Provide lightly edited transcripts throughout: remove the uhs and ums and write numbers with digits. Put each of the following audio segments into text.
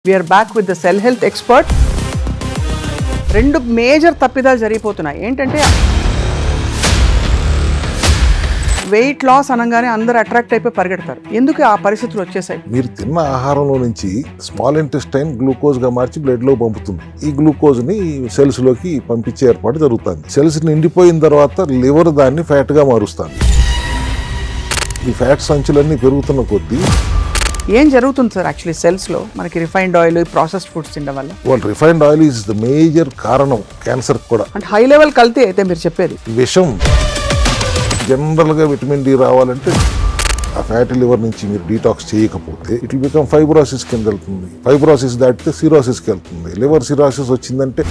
We are back with the Cell Health expert. రెండు major తప్పిదాలు జరిగిపోతున్నాయి. ఏంటంటే వెయిట్ లాస్ అనగానే అందరూ అట్రాక్ట్ అయిపోయి పరిగెడతారు. ఎందుకు ఆ పరిస్థితులు వచ్చేసాయి? మీరు తిన్న ఆహారంలో నుంచి స్మాల్ ఇంటెస్టైన్ గ్లూకోజ్ గా మార్చి బ్లడ్ లో పంపుతుంది. ఈ గ్లూకోజ్ ని సెల్స్ లోకి పంపించే ఏర్పాటు జరుగుతుంది. సెల్స్ నిండిపోయిన తర్వాత లివర్ దాన్ని ఫ్యాట్ గా మారుస్తుంది. ఈ ఫ్యాట్ సంచులన్నీ పెరుగుతున్న కొద్దీ ఏం జరుగుతుంది సార్ యాక్చువల్లీ సెల్స్ లో? మనకి రిఫైన్డ్ ఆయిల్, ప్రాసెస్డ్ ఫుడ్స్ తినడం వల్ల. వాళ్ళు refined oil is the major కారణం క్యాన్సర్ కూడా. అంటే హై లెవెల్ కల్తీ అయితే మీరు చెప్పేది విషం. జనరల్ గా విటమిన్ డి రావాలంటే ఆ ఫ్యాటీ లివర్ నుంచి మీరు డీటాక్స్ చేయకపోతే ఇట్ విల్ బికమ్ ఫైబ్రోసిస్ కింద వెళ్తుంది. ఫైబ్రోసిస్ దాటితే సిరోసిస్కి వెళ్తుంది. లివర్ సిరోసిస్ వచ్చిందంటే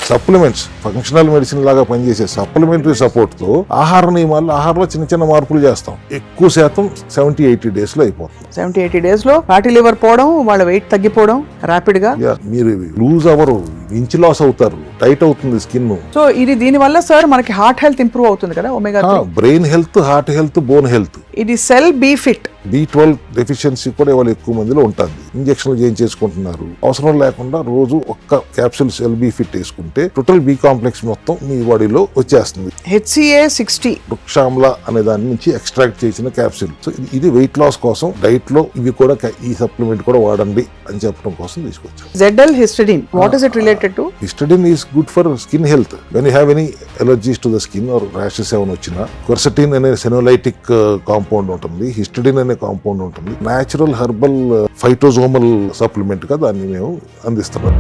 సప్లిమెంట్స్, ఫంక్షనల్ మెడిసిన్ లాగా పనిచేసే సప్లిమెంటరీ సపోర్ట్ తో ఆహార నియమాల్లో ఆహారంలో చిన్న చిన్న మార్పులు చేస్తాం. ఎక్కువ శాతం 70-80 days లో అయిపోతుంది. 70-80 days లో ఫ్యాటీ లివర్ పోవడం, వాళ్ళ వెయిట్ తగ్గిపోవడం ర్యాపిడ్ గా. మీరు లూజ్ అవరు, ఇంచ్ లాస్ అవుతారు, టైట్ అవుతుంది స్కిన్. సో ఇది దీని వల్ల సార్ మనకి హార్ట్ హెల్త్ ఇంప్రూవ్ అవుతుంది కదా, omega 3. Brain health, heart health, bone health. ఇది cell be fit. B12 deficiency కూడా ఇవాళ ఎక్కువ మందిలో ఉంటుంది. ఇంజక్షన్లు చేయించేసుకుంటున్నారు. అవసరం లేకుండా రోజు ఒక్క క్యాప్సూల్ సెల్ బి ఫిట్ వేసుకుంటే టోటల్ బి కాంప్లెక్స్ మొత్తం మీ బాడీలో వచ్చేస్తుంది. HCA60 వృక్షామ్ల అనే దాని నుంచి ఎక్స్ట్రాక్ట్ చేసిన క్యాప్సూల్. సో ఇది వెయిట్ లాస్ కోసం డైట్ లో ఇవి కూడా, ఈ సప్లిమెంట్ కూడా వాడండి అని చెప్పడం కోసం తీసుకొచ్చాం. ZL histidine. What is it related to? Histidine is good for skin health. When you have any allergies to the skin or rashes ఏమైనా వచ్చినా, క్వర్సెటిన్ అనే సెనోలైటిక్ కాంపౌండ్ ఉంటుంది, హిస్టిడిన్ అనే కాంపౌండ్ ఉంటుంది. న్యాచురల్ హెర్బల్ ఫైటోజోమల్ సప్లిమెంట్ గా దాన్ని మేము అందిస్తున్నాం.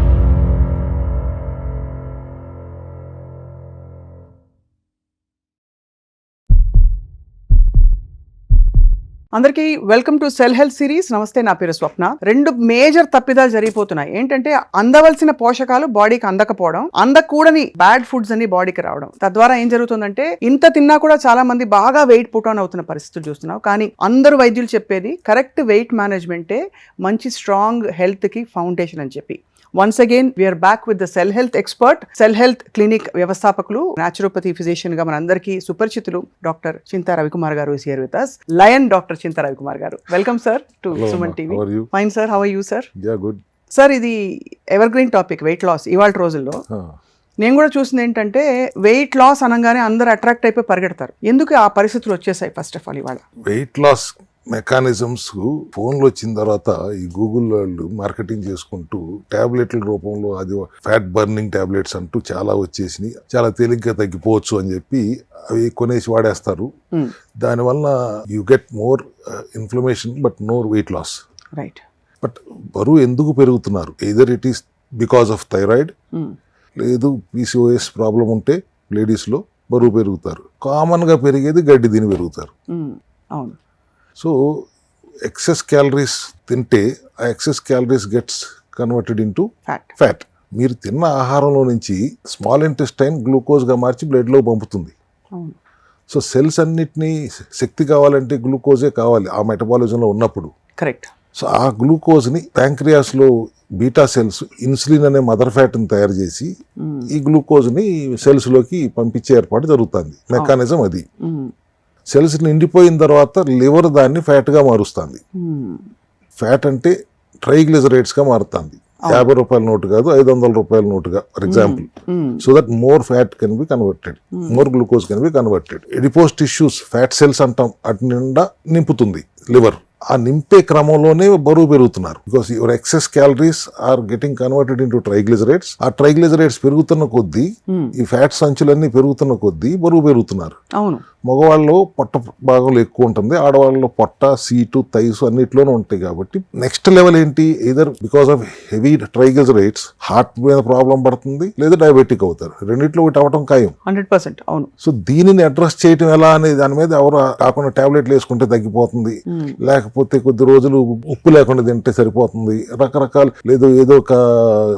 అందరికీ welcome to cell health series. నమస్తే, నా పేరు స్వప్న. రెండు మేజర్ తప్పిదాలు జరిగిపోతున్నాయి. ఏంటంటే అందవలసిన పోషకాలు బాడీకి అందకపోవడం, అందకూడని బ్యాడ్ ఫుడ్స్ అన్ని బాడీకి రావడం. తద్వారా ఏం జరుగుతుందంటే ఇంత తిన్నా కూడా చాలా మంది బాగా వెయిట్ పుట్ ఆన్ అవుతున్న పరిస్థితులు చూస్తున్నాం. కానీ అందరూ వైద్యులు చెప్పేది కరెక్ట్ వెయిట్ మేనేజ్మెంటే మంచి స్ట్రాంగ్ హెల్త్ కి ఫౌండేషన్ అని చెప్పి. Once again, we are back with the Cell Health expert, Cell Health Clinic వ్యవస్థాపకులు, naturopathy physician గా మనందరికీ సుపరిచితులు డాక్టర్ చింతా రవికుమార్ గారు is here with us. Lion doctor Chinta Ravikumar గారు. Welcome sir to Suman TV. Fine sir, how are you sir? Yeah good sir. ఇది evergreen topic weight loss. ఇవాళ రోజుల్లో నేను కూడా చూసింది ఏంటంటే వెయిట్ లాస్ అనగానే అందరూ అట్రాక్ట్ అయిపోయి పరిగెడతారు. ఎందుకు ఆ పరిస్థితులు వచ్చేసాయి? ఫస్ట్ ఆఫ్ ఆల్ ఇవాళ వెయిట్ లాస్ మెకానిజమ్స్ ఫోన్లు వచ్చిన తర్వాత ఈ గూగుల్ వాళ్ళు మార్కెటింగ్ చేసుకుంటూ టాబ్లెట్ల రూపంలో అది ఫ్యాట్ బర్నింగ్ టాబ్లెట్స్ అంటూ చాలా వచ్చేసినాయి. చాలా తేలిగ్గా తగ్గిపోవచ్చు అని చెప్పి అవి కొనేసి వాడేస్తారు. దానివల్ల you get more inflammation but no weight loss. Right. But బరువు ఎందుకు పెరుగుతున్నారు? Either it is because of thyroid, లేదు PCOS ప్రాబ్లం ఉంటే లేడీస్లో బరువు పెరుగుతారు. కామన్గా పెరిగేది గడ్డి తిని పెరుగుతారు. అవును. సో ఎక్సెస్ క్యాలరీస్ తింటే ఆ excess calories gets converted into fat. మీరు తిన్న ఆహారంలో నుంచి స్మాల్ ఇంటెస్టైన్ గ్లూకోజ్ గా మార్చి బ్లడ్ లో పంపుతుంది. సో సెల్స్ అన్నిటినీ శక్తి కావాలంటే గ్లూకోజే కావాలి ఆ మెటబాలిజంలో ఉన్నప్పుడు. కరెక్ట్. సో ఆ గ్లూకోజ్ ని ప్యాంక్రియాస్ లో బీటా సెల్స్ ఇన్సులిన్ అనే మదర్ ఫ్యాట్ ని తయారు చేసి ఈ గ్లూకోజ్ ని సెల్స్ లోకి పంపించే ఏర్పాటు జరుగుతుంది. మెకానిజం అది. సెల్స్ నిండిపోయిన తర్వాత లివర్ దాన్ని ఫ్యాట్ గా మారుస్తుంది. ఫ్యాట్ అంటే ట్రైగ్లిజరైడ్స్ గా మారుతుంది. 50 రూపాయల నోటు కాదు, 500 రూపాయల నోటుగా for example. So that more fat can be converted, more glucose can be converted. Adipose tissues, fat cells అంటాం, అటు నిండా నింపుతుంది లివర్. ఆ నింపే క్రమంలోనే బరువు పెరుగుతున్నారు. Because your excess calories are getting converted into triglycerides. ఆ ట్రైగ్లిజరైడ్స్ పెరుగుతున్న కొద్దీ, ఈ ఫ్యాట్ సంచులన్నీ పెరుగుతున్న కొద్దీ బరువు పెరుగుతున్నారు. అవును. మగవాళ్ళలో పొట్ట భాగంలో ఎక్కువ ఉంటుంది, ఆడవాళ్ళలో పొట్ట, సీటు, థైస్ అన్నిట్లోనూ ఉంటాయి. కాబట్టి నెక్స్ట్ లెవెల్ ఏంటి? Either because of heavy triglycerides heart మీద ప్రాబ్లం పడుతుంది, లేదా డయాబెటిక్ అవుతారు. రెండిట్లో ఒకటి అవటం ఖాయం. 100%. అవును. సో దీనిని అడ్రస్ చేయటం ఎలా అనే దాని మీద ఎవరు కాకుండా టాబ్లెట్లు వేసుకుంటే తగ్గిపోతుంది, లేకపోతే కొద్ది రోజులు ఉప్పు లేకుండా తింటే సరిపోతుంది, రకరకాల లేదు ఏదో ఒక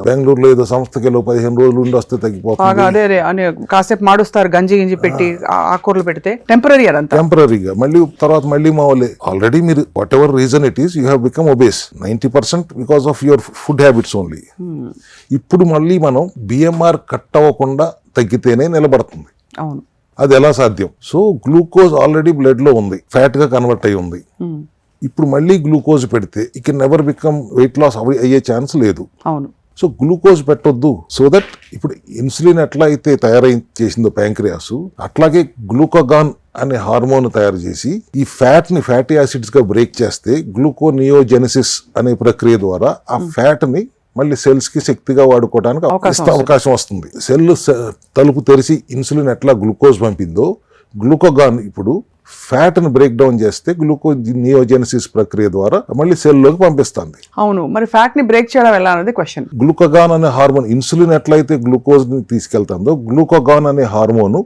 బెంగళూరులో ఏదో సంస్థకి 15 రోజులు ఉండి వస్తే తగ్గిపోతుంది. కాసేపు మాడుస్తారు, గంజి గింజి పెట్టి ఆకూరలు పెడితే టెంపరీగా మళ్ళీ తర్వాత మళ్ళీ మా వాళ్ళే. ఆల్రెడీ మీరు what ever reason it is, you have become obese 90% because of your food habits only. ఇప్పుడు మళ్ళీ మనం BMR కట్ అవ్వకుండా తగ్గితేనే నిలబడుతుంది. అవును. అది ఎలా సాధ్యం? సో గ్లూకోజ్ ఆల్రెడీ బ్లడ్ లో ఉంది, ఫ్యాట్ గా కన్వర్ట్ అయి ఉంది. ఇప్పుడు మళ్ళీ గ్లూకోజ్ పెడితే it can never become weight loss అయ్యే ఛాన్స్ లేదు. అవును. సో గ్లూకోజ్ పెట్టొద్దు. సో దట్ ఇప్పుడు ఇన్సులిన్ ఎట్లా అయితే చేసిందో ప్యాంక్రియాస్, అట్లాగే గ్లూకాగాన్ అనే హార్మోన్ తయారు చేసి ఈ ఫ్యాటీ యాసిడ్స్ గా బ్రేక్ చేస్తే గ్లూకోనియోజెనిసిస్ అనే ప్రక్రియ ద్వారా ఆ ఫ్యాట్ ని మళ్ళీ సెల్స్ కి శక్తిగా వాడుకోవడానికి అవకాశం వస్తుంది. సెల్ తలుపు తెరిచి ఇన్సులిన్ ఎట్లా గ్లూకోజ్ పంపిందో, గ్లూకోగాన్ ఇప్పుడు ఫ్యాట్ ని బ్రేక్ డౌన్ చేస్తే గ్లూకోనియోజెనిసిస్ ప్రక్రియ ద్వారా మళ్ళీ సెల్ లోకి పంపిస్తుంది. అవును, మరి ఫ్యాట్ ని బ్రేక్ చేయడం ఎలా అనేది క్వశ్చన్. గ్లూకోగాన్ అనే హార్మోన్, ఇన్సులిన్ ఎట్లయితే గ్లూకోజ్ ని తీసుకెళ్తుందో, గ్లూకోగాన్ అనే హార్మోన్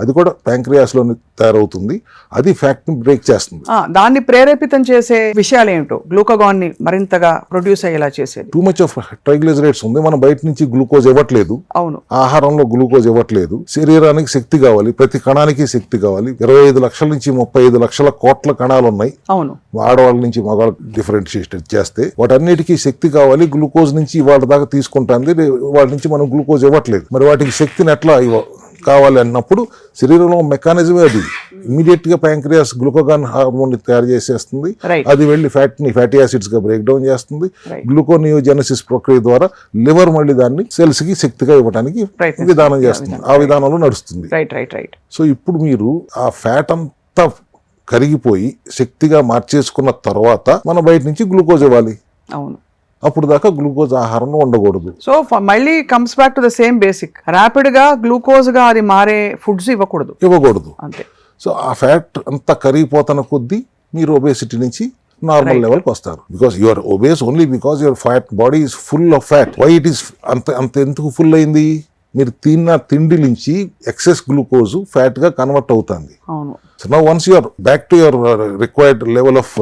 అది కూడా ప్యాంక్రియాస్ లో తయారవుతుంది. అది ఫ్యాట్ ని బ్రేక్ చేస్తుంది. దాన్ని ప్రేరేపితం చేసే విషయాలు ఏమిటో, గ్లూకోగాన్ ని మరింతగా ప్రొడ్యూస్ అయ్యేలా చేసేది. టూ మచ్ ఆఫ్ ట్రైగ్లిజరైడ్స్ ఉంది. మనం బయట నుంచి గ్లూకోజ్ ఇవ్వట్లేదు. అవును, ఆహారంలో గ్లూకోజ్ ఇవ్వట్లేదు. శరీరానికి శక్తి కావాలి, ప్రతి కణానికి శక్తి కావాలి. 25 లక్షల నుంచి 35 లక్షల కోట్ల కణాలు ఉన్నాయి. అవును, ఆడవాళ్ళ నుంచి మగవాళ్ళ డిఫరెన్షియేట్ చేస్తే వాటన్నిటికీ శక్తి కావాలి. గ్లూకోజ్ నుంచి వాళ్ళ దాకా తీసుకుంటుంది, వాళ్ళ నుంచి మనం గ్లూకోజ్ ఇవ్వట్లేదు. మరి వాటికి శక్తిని ఎట్లా కావాలి అన్నప్పుడు శరీరంలో మెకానిజమే అది. ఇమీడియట్ గా ప్యాంక్రియాస్ గ్లూకోగాన్ హార్మోన్ తయారు చేసేస్తుంది. అది వెళ్ళి ఫ్యాటీ యాసిడ్స్ గా బ్రేక్ డౌన్ చేస్తుంది. గ్లూకోనియోజెనిసిస్ ప్రక్రియ ద్వారా లివర్ మళ్ళీ దాన్ని సెల్స్ కి శక్తిగా ఇవ్వడానికి విధానం చేస్తుంది. ఆ విధానంలో నడుస్తుంది. సో ఇప్పుడు మీరు ఆ ఫ్యాట్ అంతా కరిగిపోయి శక్తిగా మార్చేసుకున్న తర్వాత మనం బయట నుంచి గ్లూకోజ్ ఇవ్వాలి. అవును, అప్పుడు దాకా గ్లూకోజ్ ఆహారంలో ఉండకూడదు. సో మళ్ళీ comes back to the same basic, rapid గా గ్లూకోజ్ గా అది మారే ఫుడ్స్ ఇవ్వకూడదు అంతే. సో ఆ ఫ్యాట్ అంతా కరిగిపోతున్న కొద్దీ మీరు ఒబేసిటీ నుంచి నార్మల్ లెవెల్కి వస్తారు. Because your obese only because your fat body is full of fat. Why it is అంత ఎందుకు ఫుల్ అయింది? మీరు తిన్న తిండి నుంచి ఎక్సెస్ గ్లూకోజ్ ఫ్యాట్ గా కన్వర్ట్ అవుతుంది. అవును. So now once you're back to your required level of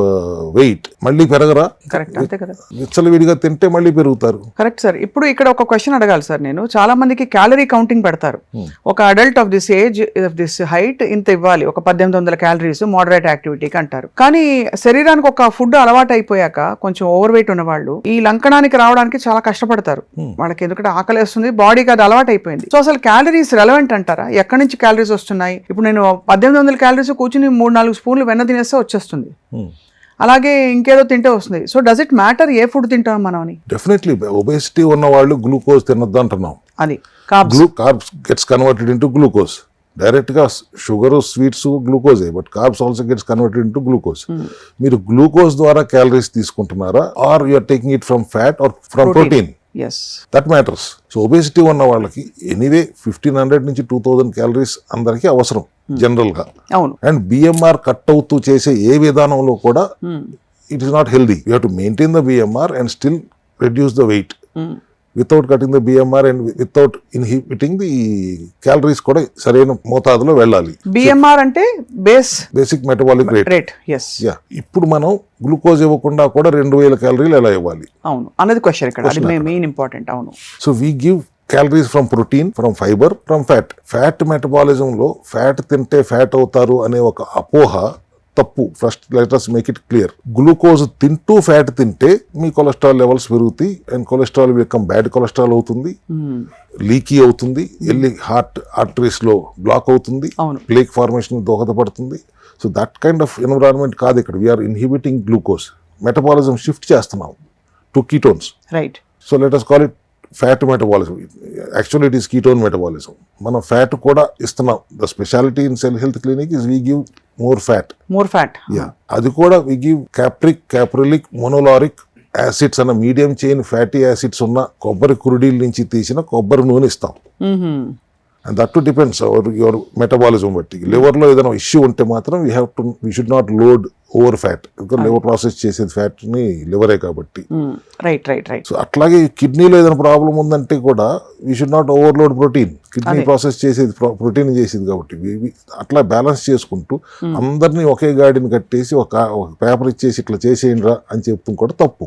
weight, మళ్ళీ పెరగరా? కరెక్ట్, అంతే కదా. విచ్చలవిడిగా తింటే మళ్ళీ పెరుగుతారు. Correct sir. ఇప్పుడు ఇక్కడ ఒక క్వశ్చన్ అడగాలి సార్ నేను. చాలా మందికి క్యాలరీ కౌంటింగ్ పెడతారు. ఒక adult of this age of this height ఇంత ఇవ్వాలి, ఒక 1800 క్యాలరీస్ మోడరేట్ యాక్టివిటీకి అంటారు. కానీ శరీరానికి ఒక ఫుడ్ అలవాటు అయిపోయాక కొంచెం ఓవర్ వెయిట్ ఉన్న వాళ్ళు ఈ లంకనానికి రావడానికి చాలా కష్టపడతారు. వాళ్ళకి ఎందుకంటే ఆకలి వేస్తుంది, బాడీకి అది అలవాటు అయిపోయింది. సో అసలు క్యాలరీస్ రెలవెంట్ అంటారా? ఎక్కడి నుంచి క్యాలరీస్ వస్తున్నాయి? ఇప్పుడు నేను 1800 క్యాలరీస్ కూర్చుని 3-4 స్పూన్లు వెన్న తినేస్తే వచ్చేస్తుంది. అలాగే ఇంకేదో తింటే వస్తుంది. So does it matter A food తింటాం మనం అని? డెఫినెట్లీ ఒబేసిటీ ఉన్న వాళ్ళు గ్లూకోజ్ తినొద్దు అంటున్నాం. అది carbs gets converted into glucose. Direct గా షుగర్, స్వీట్స్ గ్లూకోజే, but carbs also gets converted into glucose. మీరు గ్లూకోజ్ ద్వారా క్యాలరీస్ తీసుకుంటున్నారా, or you are taking it from fat or from protein? That matters. So obesity ఉన్న వాళ్ళకి anyway 1500 నుంచి 2000 calories అందరికీ అవసరం జనరల్ గా. అండ్ బిఎంఆర్ కట్ అవుతూ చేసే ఏ విధానంలో కూడా it is not healthy. You have to maintain the BMR and still reduce the weight without cutting the BMR and without inhibiting the calories కూడా సరైన మోతాదులో వెళ్ళాలి. బిఎంఆర్ అంటే బేసిక్ మెటబాలిక్ రేట్. ఇప్పుడు మనం గ్లూకోజ్ ఇవ్వకుండా కూడా 2000 క్యాలరీలు ఎలా ఇవ్వాలి? అవును అన్నది క్వశ్చన్ ఇక్కడ. అది మెయిన్ ఇంపార్టెంట్. అవును. So we give calories from protein, from fibre, from fat. Fat మెటబాలిజంలో ఫ్యాట్ తింటే ఫ్యాట్ అవుతారు అనే ఒక అపోహ తప్పు. First let us make it clear. Glucose తింటూ ఫ్యాట్ తింటే మీ కొలెస్ట్రాల్ లెవెల్స్ పెరుగుతాయి and cholesterol become bad cholesterol అవుతుంది, లీకీ అవుతుంది, వెళ్ళి ఆర్టరీస్ లో బ్లాక్ అవుతుంది, ప్లేక్ ఫార్మేషన్ దోహదపడుతుంది. So that kind of environment కాదు ఇక్కడ. We are inhibiting glucose. Metabolism shift చేస్తున్నాం to ketones. Right. So let us call it fat metabolism. Actually it is ketone metabolism. మనం ఫ్యాట్ కూడా ఇస్తున్నాం. The speciality in Cell Health clinic is we give more fat. అది కూడా we give caprylic monolauric acids అన్న medium chain fatty acids ఉన్న కొబ్బరి కురుడీల నుంచి తీసిన కొబ్బరి నూనె ఇస్తాం. And that to depends your metabolism బట్టి. లివర్ లో ఏదైనా ఇష్యూ ఉంటే మాత్రం we should not load over fat. ఇంకా లివర్ ప్రాసెస్ చేసేది ఫ్యాట్ ని లివరే కాబట్టి. సో అట్లాగే కిడ్నీలో ఏదైనా ప్రాబ్లం ఉందంటే కూడా we should not overload protein. Kidney process చేసేది ప్రోటీన్ చేసేది కాబట్టి అట్లా బ్యాలెన్స్ చేసుకుంటూ అందరినీ ఒకే గాడిని కట్టేసి ఒక పేపర్ ఇచ్చేసి ఇట్లా చేసేయండిరా అని చెప్తాం కూడా తప్పు.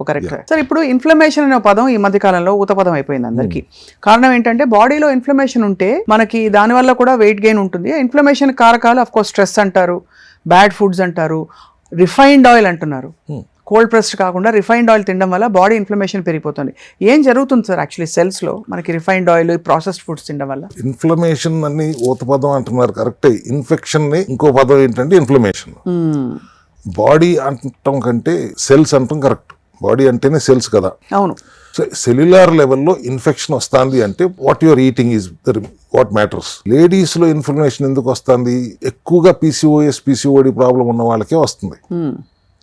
Correct sir. ఇప్పుడు ఇన్ఫ్లమేషన్ అనే పదం ఈ మధ్య కాలంలో ఊత పదం అయిపోయింది అందరికి. కారణం ఏంటంటే బాడీలో ఇన్ఫ్లమేషన్ ఉంటే మనకి దాని వల్ల కూడా వెయిట్ గెయిన్ ఉంటుంది. ఇన్ఫ్లమేషన్ కారకాలు అఫ్ కోర్స్ స్ట్రెస్ అంటారు, బ్యాడ్ ఫుడ్స్ అంటారు, రిఫైన్డ్ ఆయిల్ అంటున్నారు. కోల్డ్ ప్రెస్డ్ కాకుండా రిఫైన్డ్ ఆయిల్ తినడం వల్ల బాడీ ఇన్ఫ్లమేషన్ పెరిగిపోతుంది. ఏం జరుగుతుంది సార్ యాక్చువల్లీ సెల్స్ లో మనకి రిఫైన్డ్ ఆయిల్, ప్రాసెస్డ్ ఫుడ్స్ తినడం వల్ల? ఇన్ఫ్లమేషన్ అని ఊత పదం అంటున్నారు కరెక్టే. ఇన్ఫెక్షన్ ని ఇంకో పదం ఏంటంటే ఇన్ఫ్లమేషన్. బాడీ అంటాం కంటే సెల్స్ అంటాం కరెక్ట్. బాడీ అంటేనే సెల్స్ కదా. అవును. సో సెల్యులార్ లెవెల్లో ఇన్ఫెక్షన్ వస్తుంది అంటే what your eating is what matters. Ladies లో ఇన్ఫ్లమేషన్ ఎందుకు వస్తుంది? ఎక్కువగా పీసీఓడి ప్రాబ్లం ఉన్న వాళ్ళకే వస్తుంది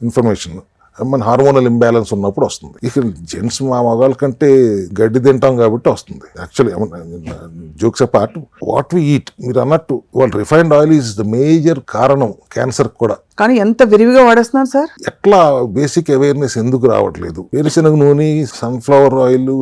ఇన్ఫర్మేషన్. మన హార్మోనల్ ఇంబ్యాలెన్స్ ఉన్నప్పుడు వస్తుంది. ఇక జెంట్స్ మా మగాళ్ళ కంటే గడ్డి తింటాం కాబట్టి వస్తుంది. Actually jokes apart, what we eat, మీరు అన్నట్టు వాళ్ళు refined oil is the major కారణం క్యాన్సర్ కూడా. కానీ ఎంత విరివిగా వాడేస్తున్నారు సార్. ఎట్లా బేసిక్ అవేర్నెస్ ఎందుకు రావట్లేదు? వేరుశనగ నూనె, సన్ఫ్లవర్ ఆయిల్,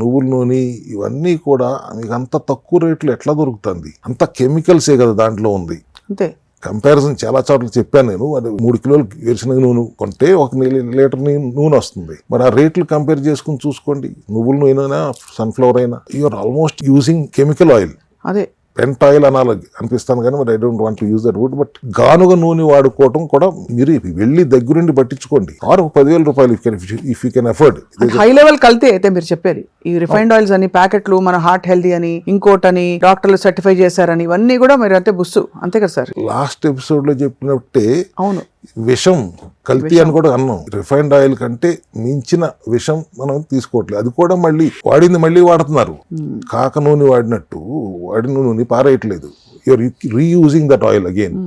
నువ్వుల నూనె ఇవన్నీ కూడా మీకు అంత తక్కువ రేట్లు ఎట్లా దొరుకుతుంది? అంత కెమికల్సే కదా దాంట్లో ఉంది. అంతే. కంపారిజన్ చాలా చోట్ల చెప్పాను నేను. అది 3 కిలోలు వేరుశనగ నూనె కొంటే 1 లీటర్ నూనె వస్తుంది. మరి ఆ రేట్లు కంపేర్ చేసుకుని చూసుకోండి. నువ్వుల నూనె అయినా సన్ఫ్లవర్ అయినా you're almost using chemical oil. అదే పెంట్ ఆయిల్ అనాలి అనిపిస్తాను కానీ మరి I don't want to use that word. But గానుగ నూనె వాడుకోవటం కూడా మీరు వెళ్ళి దగ్గరుండి పట్టించుకోండి. 10,000 రూపాయలు if you can afford. High level కల్తీ అయితే మీరు చెప్పేది. ఈ రిఫైన్డ్ ఆయిల్స్ అని ప్యాకెట్లు, మన హార్ట్ హెల్దీ అని, ఇంకోటని, డాక్టర్లు సర్టిఫై చేశారని, ఇవన్నీ కూడా మీరు అంటే బుస్సు అంతే కదా సార్. లాస్ట్ ఎపిసోడ్ లో చెప్పినట్టే అవును, విషం కల్తీ అని కూడా అన్నాం. రిఫైన్డ్ ఆయిల్ కంటే మించిన విషం మనం తీసుకోవట్లేదు. అది కూడా మళ్ళీ వాడింది మళ్ళీ వాడుతున్నారు. కాక నూనె వాడినట్టు వాడిన నూనె పారేయట్లేదు. You're reusing that oil again.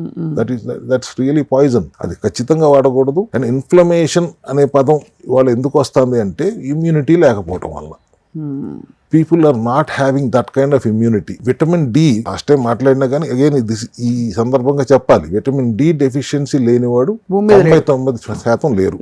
That's really poison. అది ఖచ్చితంగా వాడకూడదు. అండ్ ఇన్ఫ్లమేషన్ అనే పదం ఇవాళ ఎందుకు వస్తుంది అంటే ఇమ్యూనిటీ లేకపోవటం వల్ల. People are not having that kind of immunity. Vitamin D last time మాట్లాడినా కానీ అగైన్ ఈ సందర్భంగా చెప్పాలి, విటమిన్ డి డెఫిషియన్సీ లేనివాడు 99% లేరు.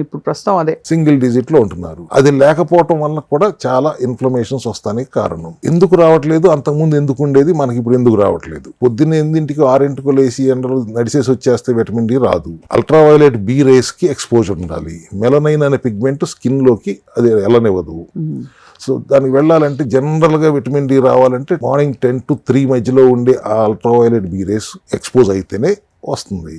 ఇప్పుడు ప్రస్తుతం అదే సింగిల్ డిజిట్ లో ఉంటున్నారు. అది లేకపోవటం వల్ల కూడా చాలా ఇన్ఫ్లమేషన్స్ వస్తానికి కారణం. ఎందుకు రావట్లేదు? అంతకుముందు ఎందుకు ఉండేది, మనకి ఇప్పుడు ఎందుకు రావట్లేదు? పొద్దున్న 8ంటికి 6ంటికి లేసి ఎండలు నడిచేసి వచ్చేస్తే విటమిన్ డి రాదు. అల్ట్రావైలెట్ బి రేస్ కి ఎక్స్పోజర్ ఉండాలి. మెలనైన్ అనే పిగ్మెంట్ స్కిన్ లోకి అది వెళ్ళనివ్వదు. సో దానికి వెళ్ళాలంటే జనరల్గా విటమిన్ డి రావాలంటే మార్నింగ్ 10 to 3 మధ్యలో ఉండే ఆ అల్ట్రావైలెట్ బి రేస్ ఎక్స్పోజ్ అయితేనే వస్తుంది.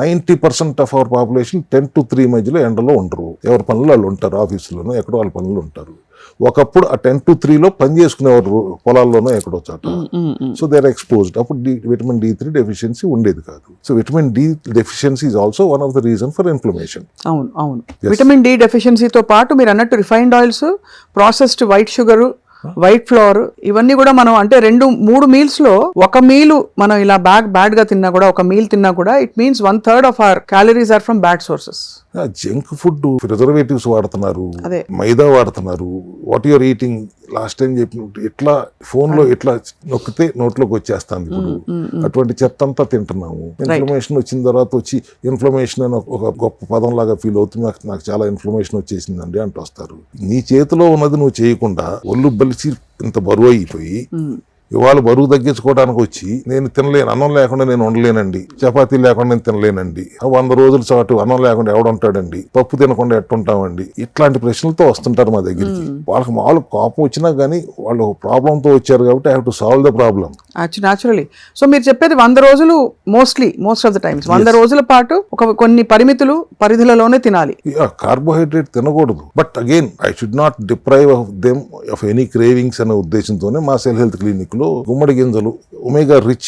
90% ఆఫ్ అవర్ పాపులేషన్ 10 to 3 మధ్యలో ఎండలో ఉండరు. ఎవరి పనులు వాళ్ళు ఉంటారు, ఆఫీసులోనో ఎక్కడో వాళ్ళ పనులు ఉంటారు. ఒకప్పుడు ఆ 10 to 3లో పని చేసుకునేవారు పొలాల్లోనో ఎక్కడో చోట. So they are exposed. అప్పుడు విటమిన్ D3 డెఫిషియన్సీ ఉండేది కాదు. So vitamin D deficiency is also one of the reason for inflammation. అవును అవును. విటమిన్ డి డెఫిషియన్సీతో పాటు మీరు అన్నట్టు refined oils, processed white sugar, white flour, ఇవన్నీ కూడా మనం అంటే 2-3 మీల్స్ లో ఒక మీల్ మనం ఇలా బ్యాడ్ గా తిన్నా కూడా, ఒక మీల్ తిన్నా కూడా it means 1/3 of our calories are from bad sources. Junk food, preservatives వాడుతున్నారు, మైదా వాడుతున్నారు. What your eating last time చెప్పినట్టు ఇట్లా ఫోన్ లో ఇట్లా నొక్కితే నోట్లోకి వచ్చేస్తుంది. ఇప్పుడు అటువంటి చెత్త అంతా తింటున్నాము. ఇన్ఫ్లమేషన్ వచ్చిన తర్వాత వచ్చి ఇన్ఫ్లమేషన్ అని ఒక గొప్ప పదం లాగా ఫీల్ అవుతుంది. నాకు చాలా ఇన్ఫ్లమేషన్ వచ్చేసిందండి అంటూ వస్తారు. నీ చేతిలో ఉన్నది నువ్వు చేయకుండా ఒళ్ళు బలిసి ఇంత బరువు అయిపోయి ఇవాళ బరువు తగ్గించుకోవడానికి వచ్చి నేను తినలేను, అన్నం లేకుండా నేను ఉండలేనండి, చపాతీ లేకుండా నేను తినలేనండి, 100 రోజుల చాటు అన్నం లేకుండా ఎవడుంటాడండి, పప్పు తినకుండా ఎట్టుంటామండి, ఇట్లాంటి ప్రశ్నలతో వస్తుంటారు మా దగ్గరికి. వాళ్ళకి మామూలు కోపం వచ్చినా కానీ వాళ్ళు ప్రాబ్లంతో వచ్చారు కాబట్టి I have to solve the problem. Naturally. So మీరు చెప్పేది 100 రోజులు మోస్ట్ ఆఫ్ ద టైమ్స్ 100 రోజుల పాటు కొన్ని పరిధిలలోనే తినాలి. కార్బోహైడ్రేట్ తినకూడదు. But again I should not deprive of them of any cravings అనే ఉద్దేశంతోనే మా సెల్ హెల్త్ క్లినిక్ లో గుమ్మడి గింజలు, ఒమేగా రిచ్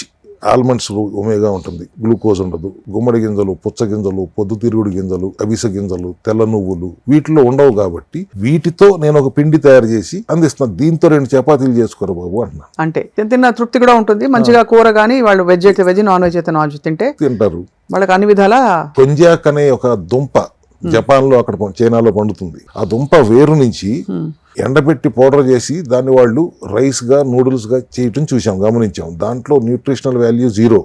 ఆల్మండ్స్ లో ఒమేగా ఉంటుంది, గ్లూకోజ్ ఉండదు. గుమ్మడి గింజలు, పుచ్చ గింజలు, పొద్దుతిరుగుడు గింజలు, అవిసె గింజలు, తెల్ల నువ్వులు వీటిలో ఉండవు కాబట్టి వీటితో నేను ఒక పిండి తయారు చేసి అందిస్తున్నా. దీంతో 2 చపాతీలు చేసుకోరు బాబు అంటున్నా. అంటే తిన్న తృప్తి కూడా ఉంటుంది. మంచిగా కూర కానీ వాళ్ళు వెజ్ అయితే వెజ్, నాన్ వెజ్ అయితే నాన్ వెజ్ తింటారు. వాళ్ళకి అన్ని విధాల. కొంజాక్ అనే ఒక దుంప జపాన్ లో, అక్కడ చైనాలో పండుతుంది. ఆ దుంప వేరు నుంచి ఎండబెట్టి పౌడర్ చేసి దాన్ని వాళ్ళు రైస్ గా, నూడిల్స్ గా చేయటం గమనించాం. దాంట్లో న్యూట్రిషనల్ వాల్యూ 0,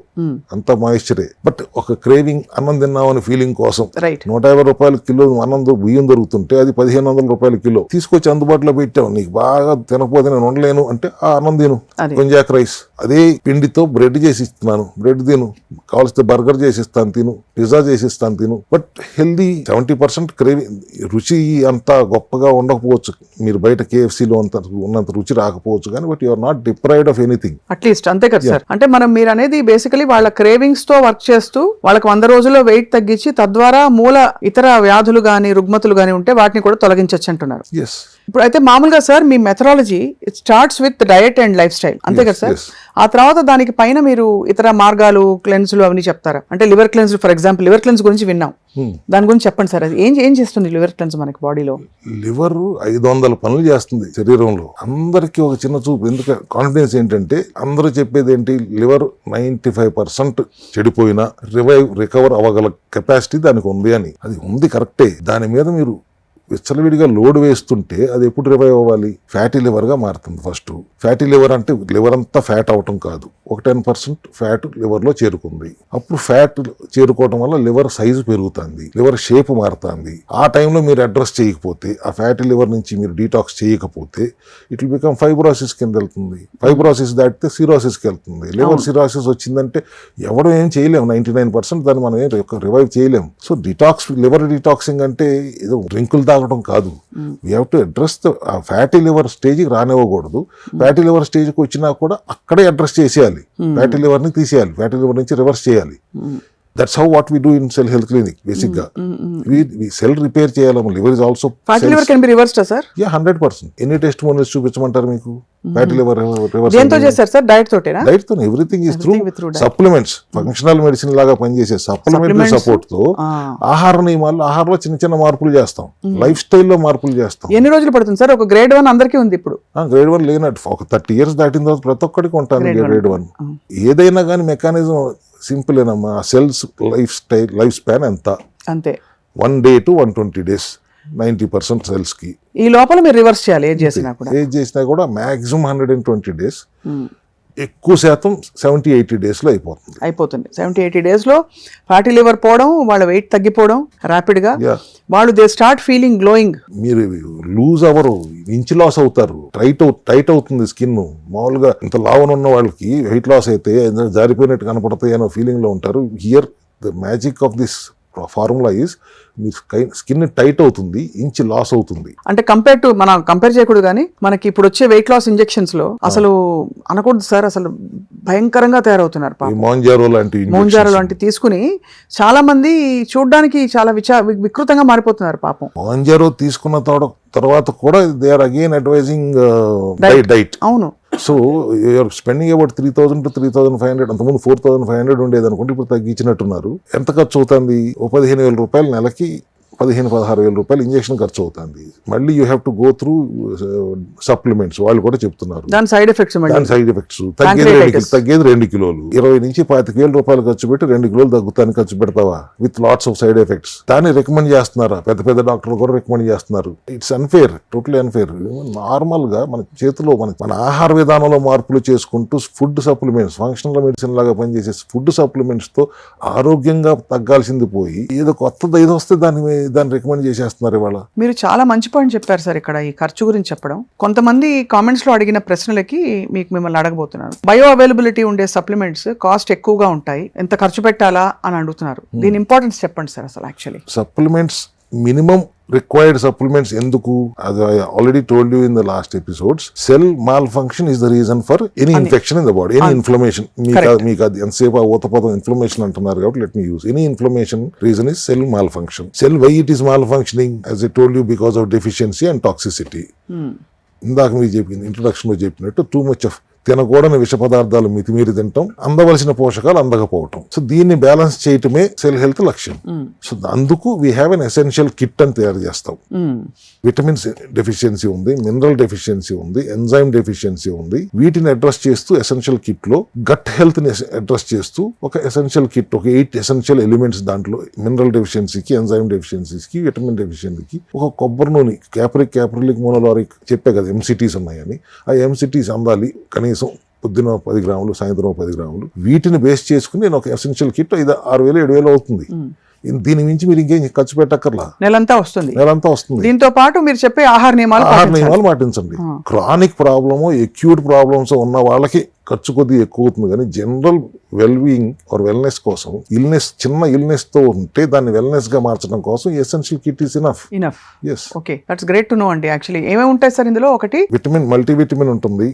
అంత మాయిశ్చరే. బట్ ఒక క్రేవింగ్, అన్నం తిన్నామని ఫీలింగ్ కోసం 150 రూపాయల కిలో బియ్యం దొరుకుతుంటే అది 1500 రూపాయల కిలో తీసుకొచ్చి అందుబాటులో పెట్టాం. నీకు బాగా తినకపోతే నేను ఉండలేను అంటే ఆ అన్నం తిను, కొంజాక్ రైస్. అదే పిండితో బ్రెడ్ చేసి ఇస్తున్నాను, బ్రెడ్ తిను, కావాల్సిన బర్గర్ చేసిస్తాను తిను, పిజ్జా చేసిస్తాను తిను. But healthy 70% craving. రుచి అంతా గొప్పగా ఉండకపోవచ్చు, మీరు మీరు బయట KFCలో ఉన్నంత రుచి రాకపోవచ్చు కానీ but you're not deprived of anything. At least అంతే కదా సార్. అంటే మీరు అనేది బేసికలీ వాళ్ళ క్రేవింగ్స్ తో వర్క్ చేస్తూ వాళ్ళకి 100 రోజుల్లో వెయిట్ తగ్గించి తద్వారా మూల ఇతర వ్యాధులు గాని రుగ్మతులు గాని ఉంటే వాటిని కూడా తొలగించవచ్చు అంటున్నారు. ఎస్. ఇప్పుడు అయితే మామూలుగా sir me methodology it starts with diet and life style అంతే కదా సార్. ఆ తర్వాత దానికి పైన మీరు ఇతర మార్గాలు క్లెన్స్లు అవన్నీ చెప్తారా? అంటే liver cleanse for example, liver cleanse గురించి విన్నాం, దాని గురించి చెప్పండి సార్. అది ఏం చేస్తుంది లివర్ క్లెన్స్ మనకి బాడీలో? లివర్ 500 పనులు చేస్తుంది శరీరంలో. అందరికీ ఒక చిన్న చూపు, ఎందుకంటే కాన్ఫిడెన్స్ ఏంటంటే అందరూ చెప్పేది ఏంటి, లివర్ 95% చెడిపోయినా రికవర్ అవ్వగల కెపాసిటీ దానికి ఉంది అని. అది ఉంది కరెక్టే. దాని మీద మీరు విచ్చలవిడిగా లోడ్ వేస్తుంటే అది ఎప్పుడు రివైవ్ అవ్వాలి? ఫ్యాటీ లివర్గా మారుతుంది. ఫస్ట్ ఫ్యాటీ లివర్ అంటే లివర్ అంతా ఫ్యాట్ అవటం కాదు, ఒక 10% ఫ్యాట్ లివర్లో చేరుకుంది. అప్పుడు ఫ్యాట్ చేరుకోవటం వల్ల లివర్ సైజు పెరుగుతుంది, లివర్ షేప్ మారుతుంది. ఆ టైంలో మీరు అడ్రస్ చేయకపోతే, ఆ ఫ్యాటీ లివర్ నుంచి మీరు డీటాక్స్ చేయకపోతే ఇట్ విల్ బికమ్ ఫైబ్రోసిస్ కింద వెళ్తుంది. ఫైబ్రోసిస్ దాటితే సిరోసిస్కి వెళ్తుంది. లివర్ సిరోసిస్ వచ్చిందంటే ఎవరు ఏం చేయలేము, 99% దాన్ని మనం రివైవ్ చేయలేము. సో డిటాక్స్, లివర్ డిటాక్సింగ్ అంటే ఏదో డ్రింకులు తాగడం కాదు. వీ హ్యావ్ టు అడ్రస్ ఆ ఫ్యాటీ లివర్ స్టేజ్కి రానివ్వకూడదు. ఫ్యాటీ లివర్ స్టేజ్కి వచ్చినా కూడా అక్కడే అడ్రస్ చేసేయాలి. ఫ్యాటీ లివర్ని తీసేయాలి, ఫ్యాటీ లివర్ నుంచి రివర్స్ చేయాలి. That's how what we do in Cell Health clinic. Basic గా సెల్ రిపేర్ చేయాలి. Liver is also fatty liver can be reversed sir? Yeah, 100%. ఎన్ని టెస్టిమోనియల్స్ చూపించమంటారు మీకు? ఫ్యాటీ లివర్ రివర్స్ దేంతో చేస్తారు సార్? డైట్ తోటేనా? డైట్ తో. Everything is through supplements. Functional medicine లాగా పనిచేసే supplementary support తో ఆహార నియమాల్లో, ఆహారంలో చిన్న చిన్న మార్పులు చేస్తాం, లైఫ్ స్టైల్లో మార్పులు చేస్తాం. ఎన్ని రోజులు పడుతుంది సార్? ఒక గ్రేడ్ 1 అందరికీ ఉంది ఇప్పుడు. గ్రేడ్ 1 లేనట్టు ఒక 30 years దాటిన తర్వాత ప్రతి ఒక్కడికి ఉంటాను గ్రేడ్ 1. ఏదైనా కానీ మెకానిజం సింపుల్ ఏనమ్మా. సెల్స్ లైఫ్ స్పాన్ ఎంత? అంతే 1 day to 120 days 90% సెల్స్ కి. ఈ లోపల మీరు రివర్స్ చేయాలి ఏజ్ చేసినా కూడా మాక్సిమం 120 days, ఎక్కువ శాతం 70-80 days లో అయిపోతుంది. 70-80 days లో ఫ్యాటీ లివర్ పోవడం, వాళ్ళ వెయిట్ తగ్గిపోవడం ర్యాపిడ్ గా, వాళ్ళు దే స్టార్ట్ ఫీలింగ్ గ్లోయింగ్. మీరు లూజ్ అవరు, ఇంచ్ లాస్ అవుతారు, టైట్ అవుతుంది స్కిన్. మామూలుగా ఇంత లావునున్న వాళ్ళకి వెయిట్ లాస్ అయితే జారిపోయినట్టు కనపడతాయి అనే ఫీలింగ్ లో ఉంటారు. Here the magic of this formula is, me skin tight అవుతుంది, ఇంచ్ లాస్ అవుతుంది. అంటే మనం కంపేర్ చేయకూడదు, కానీ మనకి ఇప్పుడు వచ్చే వెయిట్ లాస్ ఇంజెక్షన్స్ లో అసలు అనకూడదు సార్, అసలు భయంకరంగా తయారవుతున్నారు. మోంజారో లాంటి తీసుకుని చాలా మంది చూడడానికి చాలా వికృతంగా మారిపోతున్నారు పాపం. మోంజారో తీసుకున్న తర్వాత కూడా they are again advising diet. అవును. So you're spending about 3,000 to 3,500. అంతకుముందు 4,500 ఉండేది అనుకుంటే ఇప్పుడు తగ్గించినట్టున్నారు. ఎంత ఖర్చు అవుతుంది? ఓ 15,000 రూపాయలు నెలకి, 15,000-16,000 రూపాయలు ఇంజెక్షన్ ఖర్చు అవుతుంది. మళ్ళీ you have to go through supplements. వాళ్ళు కూడా చెప్తున్నారు దాని సైడ్ ఎఫెక్ట్స్. తగ్గేది 2 kilos. 20,000 నుంచి 25,000 రూపాయలు ఖర్చు పెట్టి 2 kilos తగ్గుతానికి ఖర్చు పెడతావా? With lots of side effects. దాన్ని రికమెండ్ చేస్తున్నారా? పెద్ద డాక్టర్లు కూడా రికమెండ్ చేస్తున్నారు. It's unfair, totally unfair. Normal గా మన చేతిలో మన ఆహార విధానంలో మార్పులు చేసుకుంటూ ఫుడ్ సప్లిమెంట్స్, ఫంక్షనల్ మెడిసిన్ లాగా పనిచేసే ఫుడ్ సప్లిమెంట్స్ తో ఆరోగ్యంగా తగ్గాల్సింది పోయి ఏదో కొత్తది ఏదో వస్తే దాన్ని రికమెండ్ చేసేస్తున్నారు. ఇవాళ మీరు చాలా మంచి పాయింట్ చెప్పారు సార్ ఇక్కడ, ఈ ఖర్చు గురించి చెప్పడం. కొంతమంది కామెంట్స్ లో అడిగిన ప్రశ్నలకి మిమ్మల్ని అడగబోతున్నారు. బయో అవైలబిలిటీ ఉండే సప్లిమెంట్స్ కాస్ట్ ఎక్కువగా ఉంటాయి, ఎంత ఖర్చు పెట్టాలా అని అడుగుతున్నారు. దీని ఇంపార్టెన్స్ చెప్పండి సార్. అసలు actually supplements minimum required supplements ఎందుకు? as I already told you in the last episodes, cell malfunction is the reason for any infection in the body, any inflammation. మీకు అది ఎంతసేపు ఊతపదం ఇన్ఫ్లమేషన్ అంటున్నారు కాబట్టి let me use any inflammation reason is cell malfunction. Cell why it is malfunctioning, as I told you, because of deficiency and toxicity. ఇందాక మీరు చెప్పింది introduction లో చెప్పినట్టు టూ మచ్ ఆఫ్ తినకూడని విష పదార్థాలు మితిమీరి తినటం, అందవలసిన పోషకాలు అందకపోవటం. సో దీన్ని బ్యాలెన్స్ చేయటమే సెల్ హెల్త్ లక్ష్యం. సో అందుకు we have an essential kit అని తయారు చేస్తాం. విటమిన్స్ డెఫిషియన్సీ ఉంది, మినరల్ డెఫిషియన్సీ ఉంది, ఎంజైమ్ డెఫిషియన్సీ ఉంది. వీటిని అడ్రస్ చేస్తూ ఎసెన్షియల్ కిట్ లో గట్ హెల్త్ ని అడ్రస్ చేస్తూ ఒక ఎసెన్షియల్ కిట్, ఒక 8 ఎసెన్షియల్ ఎలిమెంట్స్, దాంట్లో మినరల్ డెఫిషియన్సీకి, ఎంజైమ్ డెఫిషియన్సీకి, విటమిన్ డెఫిషియన్సీకి, ఒక కొబ్బరి నూనె, క్యాప్రిలిక్ మోనోలారిక్ చెప్పే కదా MCTs ఉన్నాయని, ఆ MCTs అందాలి కనీసం పొద్దున 10 grams, సాయంత్రం 10 grams. వీటిని బేస్ చేసుకుని నేను ఒక ఎసెన్షియల్ కిట్ 6,000-7,000 అవుతుంది. దీని మించి మీరు ఇంకేం ఖర్చు పెట్టక్కర్లా, నెలంతా వస్తుంది. దీంతో పాటు మీరు చెప్పే ఆహార నియమాలు పాటించండి. క్రానిక్ ప్రాబ్లమ్, అక్యూట్ ప్రాబ్లమ్స్ ఉన్న వాళ్ళకి ఖర్చు కొద్దిగా ఎక్కువ అవుతుంది, కానీ జనరల్ వెల్బీయింగ్ ఆర్ వెల్నెస్ కోసం చిన్న ఇల్నెస్ తో ఉంటే దాన్ని వెల్నెస్ గా మార్చడం కోసం essential kit is enough. Yes, okay, that's great to know అండి. యాక్చువల్లీ ఏమేమి ఉంటాయి సార్ ఇందులో? ఒకటి మల్టీవిటమిన్ ఉంటుంది,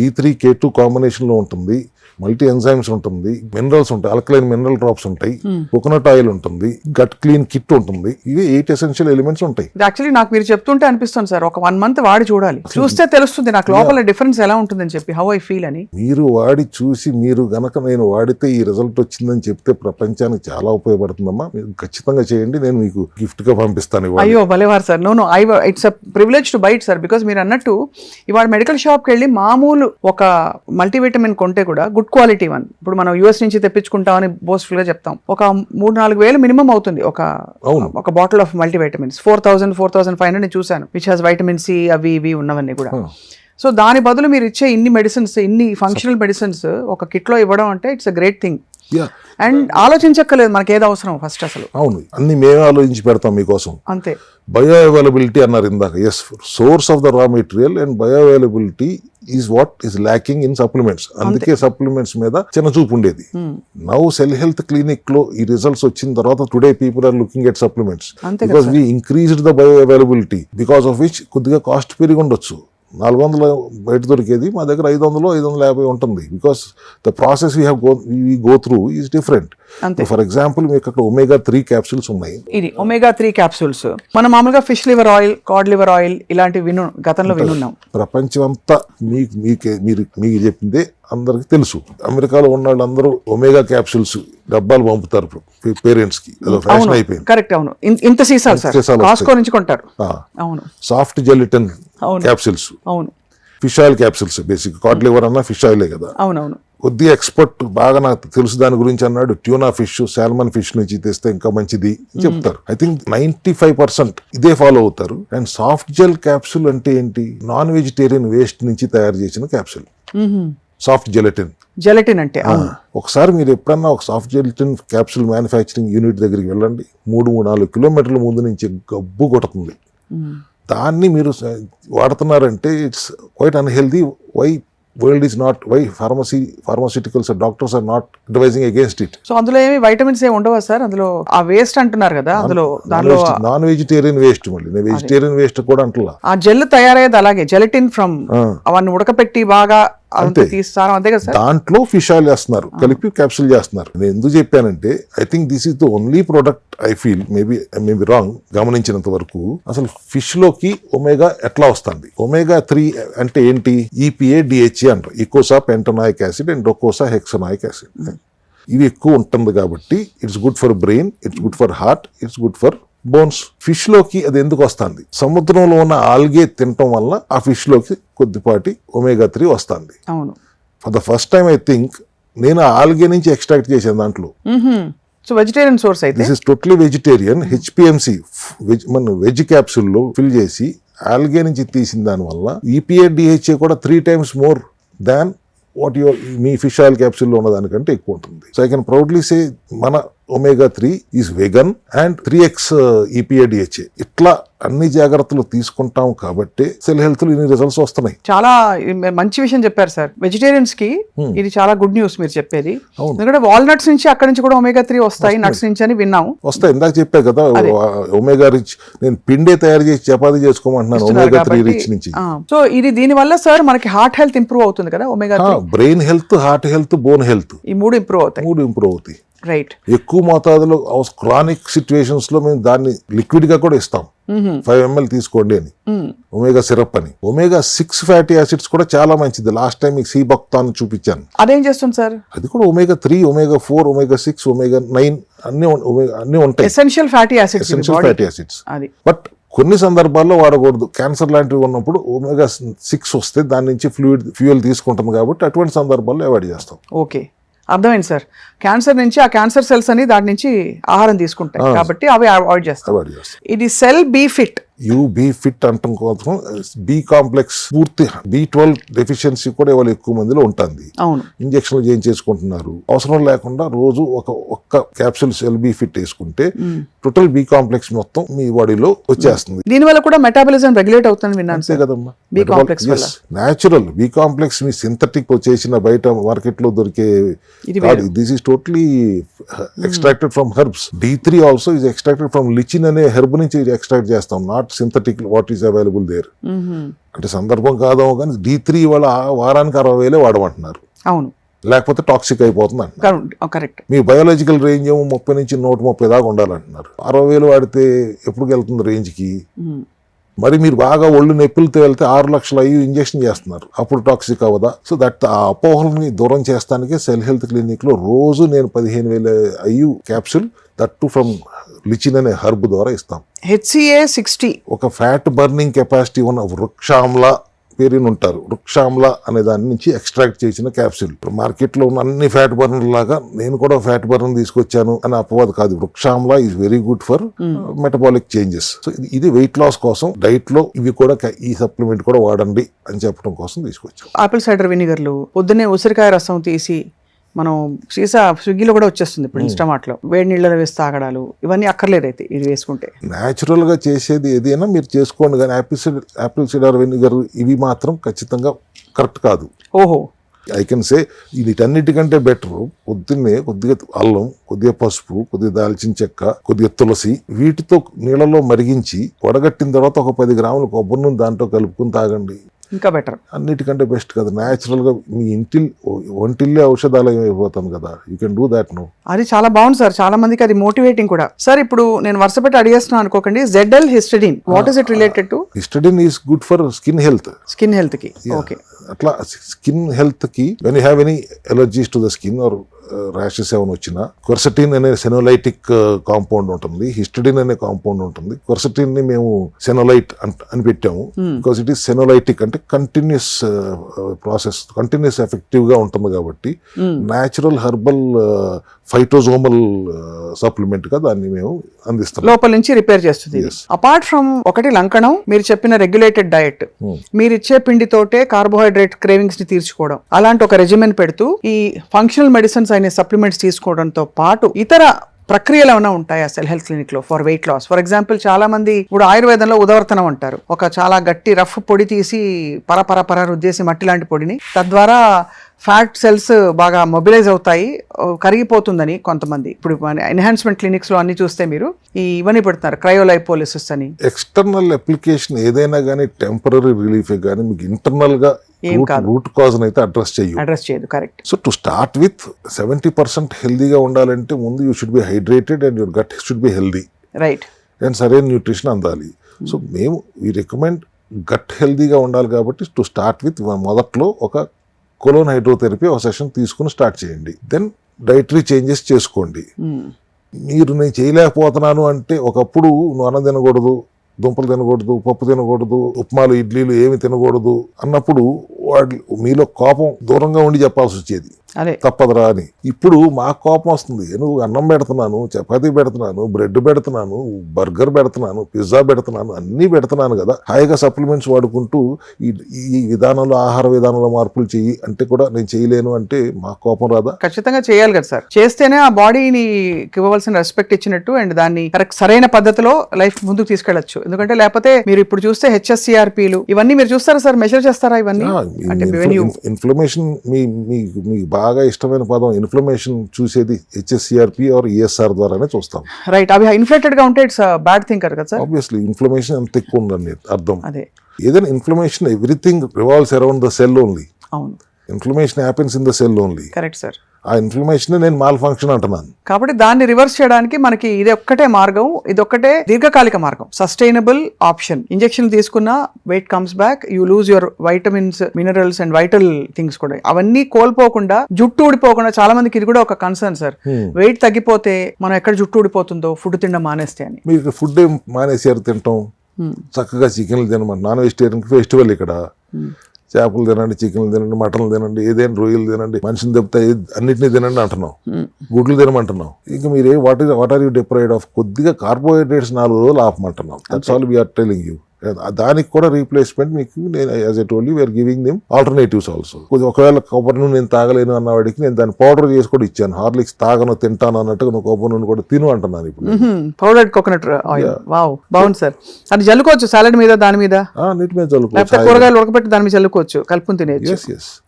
D3K2 కాంబినేషన్ లో ఉంటుంది, మల్టీ ఎంజైమ్స్ ఉంటుంది, మినరల్స్ ఉంటాయి, ఆల్కలైన్ మినరల్ డ్రాప్స్ ఉంటాయి, కోకోనట్ ఆయిల్ ఉంటుంది, గట్ క్లీన్ కిట్ ఉంటుంది. ఇవి 8 ఎసెన్షియల్ ఎలిమెంట్స్ ఉంటాయి. యాక్చువల్లీ నాకు మీరు చెప్తుంటే అనిపిస్తుంది సార్, ఒక 1 month వాడి చూడాలి, చూస్తే తెలుస్తుంది నాకు లోపల డిఫరెన్స్ ఎలా ఉంటుందని చెప్పి, హౌ ఐ ఫీల్ అని. మీరు వాడి చూసి మీరు గనక నేను వాడితే ఈ రిజల్ట్ వచ్చిందని చెప్తే ప్రపంచానికి చాలా ఉపయోగపడుతుందమ్మా. మీరు ఖచ్చితంగా చేయండి, నేను మీకు గిఫ్ట్ గా పంపిస్తాను ఇవాళ. అయ్యో భలేవారు sir. No it's a privilege to bite sir, because మీరు అన్నట్టు ఇవాళ మెడికల్ షాప్కి వెళ్ళి మామూలు ఒక మల్టీవిటమిన్ కొంటే కూడా గుడ్ క్వాలిటీ వన్, ఇప్పుడు మనం యూఎస్ నుంచి తెప్పించుకుంటామని బోస్ట్ఫుల్ గా చెప్తాం, ఒక 3-4 వేలు మినిమం అవుతుంది ఒక బాటిల్ ఆఫ్ మల్టీవిటమిన్స్. 4,000-4,500 చూసాను, విచ్ హాస్ వైటమిన్ సి అవి ఇవి ఉన్నవన్నీ కూడా. సో దాని బదులు మీరు ఇచ్చే ఇన్ని మెడిసిన్స్, ఇన్ని ఫంక్షనల్ మెడిసిన్స్ ఒక కిట్ లో ఇవ్వడం అంటే it's a great thing. And ఆలోచించక్కర్లేదు మనకి ఏది అవసరం ఫస్ట్ అసలు. అవును, అన్ని మేమే ఆలోచించి పెడతాం మీకోసం. అంతే. బయో అవైలబిలిటీ అన్నారు ఇందాక. Yes, source of the raw material and bio availability is what is lacking in supplements. అందుకే సప్లిమెంట్స్ మీద చిన్న చూపు ఉండేది. నౌ సెల్ హెల్త్ క్లినిక్ లో ఈ రిజల్ట్స్ వచ్చిన తర్వాత today people are looking at supplements because we increased the bio availability, because of which కొద్దిగా కాస్ట్ పెరిగి ఉండొచ్చు. 400 బయట దొరికేది మా దగ్గర 500-550 ఉంటుంది, because the process we go through is different. For example మీకు అక్కడ omega-3 క్యాప్సూల్స్ ఉన్నాయి. ఇది omega-3 క్యాప్సూల్స్ మనం మామూలుగా fish liver oil, Codd liver oil ఇలాంటి గతంలో వినున్నాం. ప్రపంచం అంతా మీకు చెప్పిందే అందరికి తెలుసు. అమెరికాలో ఉన్న వాళ్ళందరూ ఒమేగా క్యాప్సూల్స్ డబ్బాలు పంపుతారు పేరెంట్స్ కి, ఫ్యాషన్ అయిపోయింది. కరెక్ట్, అవును. ఇంత సీసాలు సార్ కాస్కో నుంచి కొంటారు. అవును. సాఫ్ట్ జెలిటిన్ క్యాప్సూల్స్, అవును. Fish oil capsules, basic Codd liver అన్నా ఫిష్ ఆయిలే కదా. అవునవును. కొద్దిగా ఎక్స్పర్ట్ బాగా నాకు తెలుసు దాని గురించి అన్నాడు, ట్యూనా ఫిష్, సాల్మన్ ఫిష్ నుంచి తెస్తే ఇంకా మంచిది చెప్తారు. ఐ థింక్ 95% ఇదే ఫాలో అవుతారు. అండ్ సాఫ్ట్ జెల్ క్యాప్సూల్ అంటే ఏంటి? నాన్ వెజిటేరియన్ వేస్ట్ నుంచి తయారు చేసిన క్యాప్సూల్ సాఫ్ట్ జెలటిన్ అంటే. ఒకసారి మీరు ఎప్పుడన్నా ఒక soft gelatin capsule manufacturing unit దగ్గరికి వెళ్ళండి, 3-4 కిలోమీటర్ల ముందు నుంచి గబ్బు కొడుతుంది. దాన్ని మీరు వాడుతున్నారంటే it's quite unhealthy. World is not, why pharmaceuticals doctors are not advising against it. So అందులో ఏమి వైటమిన్స్ ఏమి ఉండవా సార్? అందులో ఆ వేస్ట్ అంటున్నారు కదా, అందులో నాన్ వెజిటేరియన్ వేస్ట్, మళ్ళీ వెజిటేరియన్ వేస్ట్ కూడా అంటలా. ఆ జెల్ తయారయ్యేది అలాగే, జెలటిన్ ఫ్రమ్ అవన్నీ ఉడకపెట్టి బాగా తీస్తారు, అంతే కదా సార్. దాంట్లో ఫిష్ ఆయిల్ వేస్తున్నారు, కలిపి క్యాప్సూల్ చేస్తున్నారు. నేను ఎందుకు చెప్పానంటే I think this is the only product I feel, maybe wrong, గమనించినంత వరకు అసలు ఫిష్ లోకి ఒమేగా ఎట్లా వస్తుంది? omega-3 అంటే ఏంటి? EPA DHA అంటారు, ఇకోసా పెంటనాయిక్ యాసిడ్ అండ్ డొకోసా హెక్సనాయిక్ యాసిడ్. ఇవి ఎక్కువ ఉంటుంది కాబట్టి it's good for brain, it's good for heart, it's good for bones. Fish లోకి అది ఎందుకు వస్తుంది? సముద్రంలో ఉన్న ఆల్గే తినటం వల్ల ఆ ఫిష్ లోకి కొద్దిపాటి omega-3 వస్తుంది. అవును. For the first time I think నేను ఆల్గే నుంచి ఎక్స్ట్రాక్ట్ చేశాను దాంట్లో. సో వెజిటేరియన్ సోర్స్ అయితే this is totally vegetarian. HPMC మన వెజ్ క్యాప్సూల్ లో ఫిల్ చేసి ఆల్గే నుంచి తీసిన దాని వల్ల EPA DHA కూడా 3 times more than what your మీ ఫిష్ ఆయిల్ క్యాప్సూల్లో ఉన్న దానికంటే ఎక్కువ ఉంటుంది. So I can proudly say మన omega-3 is vegan and 3x EPA DHA. ఇట్లా అన్ని జాగ్రత్తలు తీసుకుంటాం కాబట్టి సెల్ హెల్త్ లో ఇన్ని రిజల్ట్స్ వస్తున్నాయి. చాలా మంచి విషయం చెప్పారు సార్. వెజిటేరియన్స్ కి ఇది చాలా గుడ్ న్యూస్ మీరు చెప్పేది. ఎందుకంటే వాల్నట్స్ నుంచి అక్కడ నుంచి కూడా omega-3 వస్తాయి, నట్స్ నుంచి అని విన్నాము. వస్తాయి, ఇందాక చెప్పా కదా, ఒమేగా రిచ్. నేను పిండే తయారు చేసి చపాతీ చేసుకోమంటున్నాను omega-3 రిచ్ నుంచి. సో ఇది దీని వల్ల సార్ మనకి హార్ట్ హెల్త్ ఇంప్రూవ్ అవుతుంది కదా, omega-3. Brain health, heart health, bone health, ఈ 3 ఇంప్రూవ్ అవుతాయి. రైట్. ఎక్కువ మోతాదులో క్రానిక్ సిచ్యువేషన్స్ లో మేము దాన్ని లిక్విడ్ గా కూడా ఇస్తాం. 5 ml తీసుకోండి అని, ఒమేగా సిరప్ అని. omega-6 ఫ్యాటీ యాసిడ్స్ కూడా చాలా మంచిది. లాస్ట్ టైం మీకు సీబక్తాన్ చూపించాను. అదేం చేస్తుంది సార్? అది కూడా omega-3, omega-4, omega-6, omega-9 అన్ని ఉంటాయి. Essential fatty acids. బట్ కొన్ని సందర్భాల్లో వాడకూడదు. క్యాన్సర్ లాంటివి ఉన్నప్పుడు omega-6 వస్తే దాని నుంచి ఫ్యూయల్ తీసుకుంటాం కాబట్టి అటువంటి సందర్భాల్లో అవాయిడ్ చేస్తాం. ఓకే, అర్థమైంది సార్. క్యాన్సర్ నుంచి ఆ క్యాన్సర్ సెల్స్ అని దాని నుంచి ఆహారం తీసుకుంటాయి కాబట్టి అవి అవాయిడ్ చేస్తాం. ఇది cell be fit you be fit అంటాం కోసం బి కాంప్లెక్స్ పూర్తి B12 డెఫిషియన్సీ కూడా ఇవాళ ఎక్కువ మందిలో ఉంటుంది. అవును. ఇంజక్షన్లు చేయించేసుకుంటున్నారు. అవసరం లేకుండా రోజు ఒక్క క్యాప్సూల్ సెల్ బీ ఫిట్ వేసుకుంటే టోటల్ బి కాంప్లెక్స్ మొత్తం మీ బాడీలో వచ్చేస్తుంది. దీనివల్ల కూడా మెటాబాలిజం రెగ్యులేట్ అవుతుంది విన్నాను అంతే సార్. కదమ్మా. బి కాంప్లెక్స్ వల్ల న్యాచురల్ బి కాంప్లెక్స్ మీ సింథటిక్ చేసిన బయట మార్కెట్ లో దొరికే this is totally extracted from herbs. D3 also is extracted from lichen అనే హెర్బ్ నుంచి ఎక్స్ట్రాక్ట్ చేస్తాం, not synthetic what is available there. అంటే సందర్భం కాదేమో కానీ D3 వాళ్ళ వారానికి 60,000 వాడమంటున్నారు. అవును. లేకపోతే టాక్సిక్ అయిపోతుంది అంటున్నారు. కరెక్ట్. మీ బయోలాజికల్ రేంజ్ ఏమో 30 నుంచి 130 దాకా ఉండాలంటున్నారు. 60,000 వాడితే ఎప్పుడు వెళ్తుంది రేంజ్కి? మరి మీరు బాగా ఒళ్ళు నొప్పులతో వెళ్తే 6 లక్షల IU ఇంజెక్షన్ చేస్తున్నారు, అప్పుడు టాక్సిక్ అవ్వదా? సో దట్ ఆ అపోహల్ని దూరం చేస్తానికి సెల్ హెల్త్ క్లినిక్ లో రోజు నేను 15,000 IU capsule that from lichen అనే హర్బ్ ద్వారా ఇస్తాం. HCA 60 ఒక ఫ్యాట్ బర్నింగ్ కెపాసిటీ ఉన్న వృక్షామ్లా పేరుని ఉంటారు. వృక్షామ్ల అనే దాని నుంచి ఎక్స్ట్రాక్ట్ చేసిన క్యాప్సూల్. మార్కెట్ లో ఉన్న అన్ని ఫ్యాట్ బర్నర్ లాగా నేను కూడా ఫ్యాట్ బర్నర్ తీసుకొచ్చాను అని అపవాదు కాదు. వృక్షామ్ల is very good for metabolic changes. So ఇది వెయిట్ లాస్ కోసం డైట్ లో ఇవి కూడా ఈ సప్లిమెంట్ కూడా వాడండి అని చెప్పడం కోసం తీసుకొచ్చాం. ఆపిల్ సైడర్ వినిగర్లు, పొద్దున్నే ఉసిరికాయ రసం తీసి మనం స్విగ్గీలో కూడా వచ్చేస్తుంది ఇప్పుడు ఇన్స్టామార్ట్ లో, వేడి నీళ్ళలో వేసి తాగడాలు, ఇవన్నీ అక్కర్లేదు అయితే ఇది వేసుకుంటే. న్యాచురల్ గా చేసేది ఏదైనా మీరు చేసుకోండి, కానీ ఆపిల్ సిడర్ వెనిగర్ ఇవి మాత్రం ఖచ్చితంగా కరెక్ట్ కాదు. ఓహో. ఐ కెన్ సే వీటన్నిటికంటే బెటర్ పొద్దున్నే కొద్దిగా అల్లం, కొద్దిగా పసుపు, కొద్దిగా దాల్చిన చెక్క, కొద్దిగా తులసి వీటితో నీళ్ళలో మరిగించి వడగట్టిన తర్వాత ఒక 10 గ్రాముల కొబ్బరి నూనె దాంట్లో కలుపుకుని తాగండి. ఇంకా బెటర్. అన్నిటికంటే బెస్ట్ కదా. న్యాచురల్ గా మీ ఒంటిల్లే ఔషధాలయం అయిపోతుంది కదా. You can do that no. అది చాలా బాగుంది సార్, చాలా మందికి అది మోటివేటింగ్ కూడా. సార్ ఇప్పుడు నేను వరుస పెట్టి అడిగేస్తున్నాను అనుకోకండి, ZL histidine, what is it related to? Histidine is good for skin health. Skin health కి. ఓకే. అట్లా స్కిన్ హెల్త్ కి when you have any allergies to the skin or rashes ఏమైనా వచ్చినా క్వర్సటిన్ అనే సెనోలైటిక్ కాంపౌండ్ ఉంటుంది, హిస్టడిన్ అనే కాంపౌండ్ ఉంటుంది. క్వర్సటిన్ ని మేము సెనోలైట్ అని పెట్టాము బికాస్ ఇట్ ఈస్ సెనోలైటిక్, అంటే కంటిన్యూస్ ప్రాసెస్, కంటిన్యూస్ ఎఫెక్టివ్ గా ఉంటుంది కాబట్టి న్యాచురల్ హెర్బల్ ఫైటోజోమల్ సప్లిమెంట్ గా దాన్ని మేము అందిస్తాం. లోపల నుంచి రిపేర్ చేస్తుంది. అపార్ట్ ఫ్రమ్ ఒకటి లంకణం, మీరు చెప్పిన రెగ్యులేటెడ్ డయట్, మీరు ఇచ్చే పిండితోటే కార్బోహైడ్రేట్ క్రేవింగ్స్ ని తీర్చుకోవడం, అలాంటి ఒక రెజిమెన్ పెడుతూ ఈ ఫంక్షనల్ మెడిసిన్స్ అయిన సప్లిమెంట్స్ తీసుకోవడంతో పాటు ఇతర ప్రక్రియలు ఏమైనా ఉంటాయా సెల్ హెల్త్ క్లినిక్ లో for weight loss? For example చాలా మంది ఇప్పుడు ఆయుర్వేదంలో ఉదవర్తనం అంటారు, ఒక చాలా గట్టి రఫ్ పొడి తీసి పర రుద్దేసి మట్టి లాంటి పొడిని, తద్వారా ఫ్యాట్ సెల్స్ బాగా మొబిలైజ్ అవుతాయి, కరిగిపోతుందని కొంతమంది. ఇప్పుడు ఎన్హాన్స్మెంట్ క్లినిక్స్ లో అన్ని చూస్తే మీరు ఇవన్నీ పెడుతున్నారు, క్రయోలైపోలిసిస్ అని. ఎక్స్టర్నల్ అప్లికేషన్ ఏదైనా కానీ టెంపరరీ రిలీఫ్ కానీ మీకు ఇంటర్నల్ గా రూట్ కాజ్ అయితే అడ్రస్ చేయదు. Correct. So to start with 70% హెల్దీగా ఉండాలంటే ముందు you should be hydrated and your gut should be healthy. Right. And సరైన న్యూట్రిషన్ అందాలి. సో మేము వీ రికమెండ్ గట్ హెల్దీగా ఉండాలి కాబట్టి టు స్టార్ట్ విత్ మొదట్లో ఒక కొలోన్ హైడ్రోథెరపీ ఒక సెషన్ తీసుకుని స్టార్ట్ చేయండి. దెన్ డైటరీ చేంజెస్ చేసుకోండి. మీరు నేను చేయలేకపోతున్నాను అంటే, ఒకప్పుడు నువ్వు అన్నం తినకూడదు, దుంపలు తినకూడదు, పప్పు తినకూడదు, ఉప్మాలు ఇడ్లీలు ఏమి తినకూడదు అన్నప్పుడు వాడు మీలో కోపం దూరంగా ఉండి చెప్పాల్సి వచ్చేది, తప్పదురా అని. ఇప్పుడు మాకు కోపం వస్తుంది, నువ్వు అన్నం పెడుతున్నాను, చపాతీ పెడుతున్నాను, బ్రెడ్ పెడుతున్నాను, బర్గర్ పెడుతున్నాను, పిజ్జా పెడుతున్నాను, అన్నీ పెడుతున్నాను కదా, హాయిగా సప్లిమెంట్స్ వాడుకుంటూ ఈ విధానంలో ఆహార విధానంలో మార్పులు చెయ్యి అంటే కూడా నేను చేయలేను అంటే మాకు కోపం రాదా? ఖచ్చితంగా చేయాలి కదా సార్. చేస్తేనే ఆ బాడీని ఇవ్వవలసిన రెస్పెక్ట్ ఇచ్చినట్టు అండ్ దాన్ని కరెక్ట్ సరైన పద్ధతిలో లైఫ్ ముందుకు తీసుకెళ్లొచ్చు. ఎందుకంటే లేకపోతే మీరు ఇప్పుడు చూస్తే HSCRPలు ఇవన్నీ మీరు చూస్తారా సార్, మెజర్ చేస్తారా ఇవన్నీ? ఇన్ఫ్లమేషన్ మీ బాగా ఇష్టమైన పదం ఇన్ఫ్లమేషన్ చూసేది HSCRP ఆర్ ESR ద్వారానే చూస్తాం. రైట్. అవి ఇన్ఫ్లేటెడ్ గా ఉంటే ఇట్స్ బ్యాడ్ థింగ్ కదా సార్. ఆబ్వియస్లీ ఇన్ఫ్లమేషన్ ఎంత ఎక్కువ ఉందని అర్థం. అదే ఏదైనా inflammation everything revolves around the cell only. అవును. Inflammation happens in the cell only. Correct sir. ఆ ఇన్ఫ్లమేషన్ నేను మాల్ ఫంక్షన్ అంటున్నాను. కాబట్టి దాన్ని రివర్స్ చేయడానికి మనకి ఇది ఒక్కటే మార్గం, ఇది ఒక్కటే దీర్ఘకాలిక మార్గం, సస్టైనబుల్ ఆప్షన్. ఇంజెక్షన్ తీసుకున్నా weight comes back, you lose your vitamins, minerals and vital things కూడా. అవన్నీ కోల్పోకుండా, జుట్టు ఊడిపోకుండా, చాలా మందికి ఇది కూడా ఒక కన్సర్న్ సార్. వెయిట్ తగ్గిపోతే మనం ఎక్కడ జుట్టు ఊడిపోతుందో ఫుడ్ తినడం మానేస్తే అని. మీరు ఫుడ్ ఏం మానేసారు తింటాం? చక్కగా చికెన్లు తినమని నాన్ వెజిటేరియన్ ఫెస్టివల్ ఇక్కడ చేపలు తినండి, చికెన్లు తినండి, మటన్లు తినండి, ఏదైనా రొయ్యలు తినండి, మనిషిని తప్పితే అన్నిటినీ తినండి అంటున్నాం, గుడ్లు తినమంటున్నాం. ఇక మీరు what are you deprived of? కొద్దిగా కార్బోహైడ్రేట్స్ 4 రోజులు ఆపమంటున్నాం. That's all we're telling you. దానికి కూడా రీప్లేస్మెంట్ మీకు నేను as a told you we're giving them alternatives also. ఒకవేళ కొబ్బరి నూనె నేను తాగలేను అన్న వాడికి నేను దాన్ని పౌడర్ చేసి కూడా ఇచ్చాను. హార్లిక్స్ తాగను తింటాను అన్నట్టుగా నువ్వు కొబ్బరి నూనె కూడా తిను అంటున్నాను ఇప్పుడు. Powdered coconut oil. వావ్, బాగుంది సార్. అది జల్లుకోవచ్చు సాలడ్ మీద, దాని మీద, నీటి మీద చల్లుకోవచ్చు, కూరగాయలు ఉడకబెట్టి దాని మీద చల్లుకోవచ్చు, కలుపుకుని తినేయచ్చు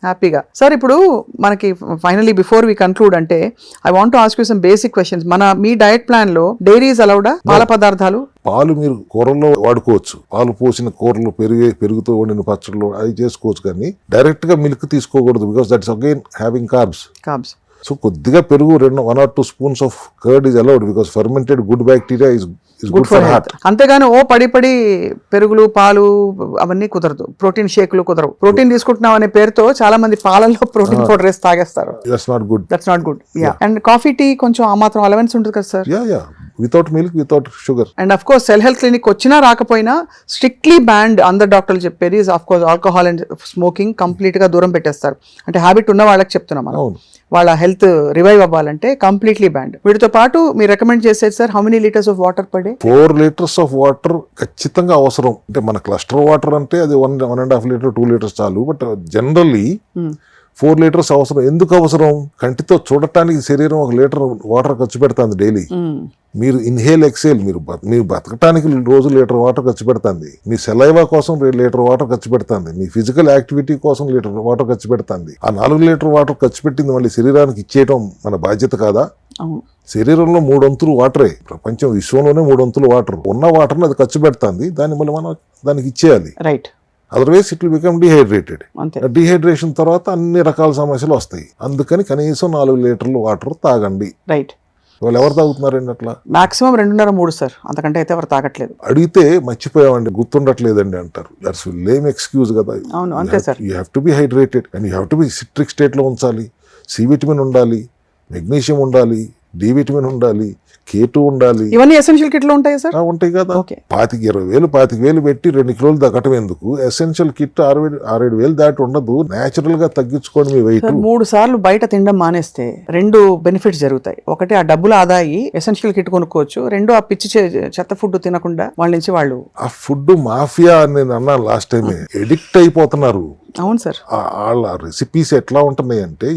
హ్యాపీగా. సార్ ఇప్పుడు మనకి ఫైనలీ బిఫోర్ వి కన్క్లూడ్ అంటే I want to ask you some basic questions. Me diet plan లో డైరీస్ అలౌడా? పాల పదార్థాలు? పాలు మీరు కూరల్లో వాడుకోవచ్చు, పాలు పోసిన కూరలు, పెరుగుతో వండిన పచ్చళ్ళు అది చేసుకోవచ్చు, కానీ డైరెక్ట్ గా మిల్క్ తీసుకోకూడదు. Because that's again having carbs. So కొద్దిగా పెరుగు 1 or 2 spoons of curd is allowed because fermented good bacteria is good for heart. అంతేగాని పడి పెరుగులు, పాలు అవన్నీ కుదరదు. ప్రోటీన్ షేకులు కుదరవు. ప్రోటీన్ తీసుకుంటున్నాం అనే పేరుతో చాలా మంది పాలల్లో ప్రోటీన్ పౌడర్ వేసి తాగేస్తారు. That's not good. And coffee, tea కొంచెం ఆ మాత్రం అలవెన్స్ ఉంటుంది కదా sir? Without milk, without sugar. And of course Cell Health clinic వచ్చినా రాకపోయినా స్ట్రిక్ట్లీ బ్యాండ్. అందరు డాక్టర్లు చెప్పేది of course alcohol and smoking complete గా దూరం పెట్టేస్తారు. అంటే హ్యాబిట్ ఉన్న వాళ్ళకి చెప్తున్నాం మనం. వాళ్ళ హెల్త్ రివైవ్ అవ్వాలంటే కంప్లీట్లీ బ్యాండ్. వీటితో పాటు మీరు రికమెండ్ చేసేది sir, how many litres of water per day? 4 liters of water ఖచ్చితంగా అవసరం. అంటే మన క్లస్టర్ వాటర్ అంటే అది 1.5 లీటర్ 2 liters చాలు. బట్ జనరల్లీ 4 liters అవసరం. ఎందుకు అవసరం? కంటితో చూడటానికి శరీరం 1 లీటర్ వాటర్ ఖర్చు పెడుతుంది డైలీ. మీరు ఇన్హేల్ ఎక్సేల్, మీరు బతకటానికి రోజు లీటర్ వాటర్ ఖర్చు పెడుతుంది. మీ సెలైవా కోసం లీటర్ వాటర్ ఖర్చు పెడుతుంది. మీ ఫిజికల్ యాక్టివిటీ కోసం లీటర్ వాటర్ ఖర్చు పెడుతుంది. ఆ 4 లీటర్ వాటర్ ఖర్చు పెట్టింది మళ్ళీ శరీరానికి ఇచ్చేయటం మన బాధ్యత కాదా? శరీరంలో 3 వంతులు వాటరే. ప్రపంచం విశ్వంలోనే 3 వంతులు వాటర్. ఉన్న వాటర్ని అది ఖర్చు పెడుతుంది. దాన్ని మళ్ళీ మనం దానికి ఇచ్చేయాలి. Right. Otherwise it will become dehydrated. Dehydration తర్వాత అన్ని రకాల సమస్యలు వస్తాయి. అందుకని కనీసం 4 లీటర్లు వాటర్ తాగండి. రైట్. వాళ్ళు ఎవరు తాగుతున్నారండి అట్లా? మాక్సిమం 2.5-3 సార్, అంతకంటే అయితే ఎవరు తాగట్లేదు. అడిగితే మర్చిపోయామండి, గుర్తుండట్లేదండి అంటారు. దట్స్ లేమ్ ఎక్స్క్యూజ్ కదా. అవును, అంతే sir. You have to be hydrated and you have to be citric state లో ఉంచాలి. సి విటమిన్ ఉండాలి, మెగ్నీషియం ఉండాలి, డి విటమిన్ ఉండాలి, K2 ఉండాలి. ఇవన్నీ ఎసెన్షియల్ కిట్ లో ఉంటాయి సార్? ఉంటాయి కదా. 25,000 పెట్టి 2 కిలోలు తగ్గటం ఎందుకు? ఎసెన్షియల్ కిట్ 6-7 దాటి ఉండదు. నేచురల్ గా తగ్గించుకోండి మీ వెయిట్. 3 సార్లు బయట తినడం మానేస్తే 2 బెనిఫిట్స్ జరుగుతాయి. ఒకటి, ఆ డబ్బులు ఆదా అయ్యి ఎసెన్షియల్ కిట్ కొనుక్కోవచ్చు. 2, ఆ పిచ్చి చెత్త ఫుడ్ తినకుండా వాళ్ళ నుంచి వాళ్ళు ఆ ఫుడ్ మాఫియా అని నేను అన్నాను లాస్ట్ టైం, ఎడిక్ట్ అయిపోతున్నారు. అవును సార్. వాళ్ళ రెసిపీస్ ఎట్లా ఉంటున్నాయి అంటే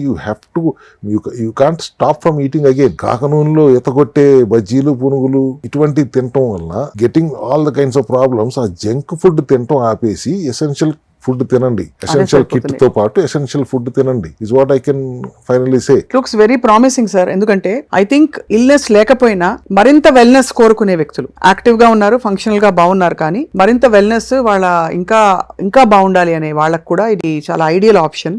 you can't stop from eating again. కాక నూనెలో ఎతగొట్టే బజ్జీలు, పునుగులు ఇటువంటివి తినటం వల్ల getting all the kinds of problems. ఆ జంక్ ఫుడ్ తినటం ఆపేసి ఎసెన్షియల్ ఫుడ్ తినండి. ఎసెన్షియల్ కిట్ తో పాటు ఎసెన్షియల్ ఫుడ్ తినండి. Is what I can finally say. Looks very promising sir. ఎందుకంటే ఐ థింక్ ఇల్నెస్ లేకపోయినా మరింత వెల్నెస్ కోరుకునే వ్యక్తులు యాక్టివ్ గా ఉన్నారు, ఫంక్షనల్ గా బాగున్నారు, కానీ మరింత వెల్నెస్ వాళ్ళ ఇంకా బాగుండాలి అనే వాళ్ళకు కూడా ఇది చాలా ideal option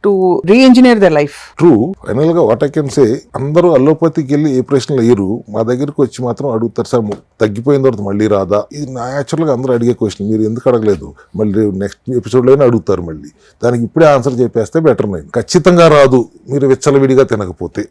to re-engineer their life. True. Final గా వాట్ ఐ కెన్ సే, అందరూ అల్లోపతికి వెళ్ళి ఏ ప్రశ్నలు అయ్యారు, మా దగ్గరకు వచ్చి మాత్రం అడుగుతారు సార్ తగ్గిపోయిన తర్వాత మళ్ళీ రాదా? ఇది న్యాచురల్ గా అందరూ అడిగే క్వశ్చన్. మీరు ఎందుకు అడగలేదు? మళ్ళీ నెక్స్ట్ ఎపిసోడ్ లోనే అడుగుతారు. మళ్ళీ దానికి ఇప్పుడే ఆన్సర్ చెప్పేస్తే బెటర్. నేను ఖచ్చితంగా రాదు మీరు విచ్చలవిడిగా తినకపోతే.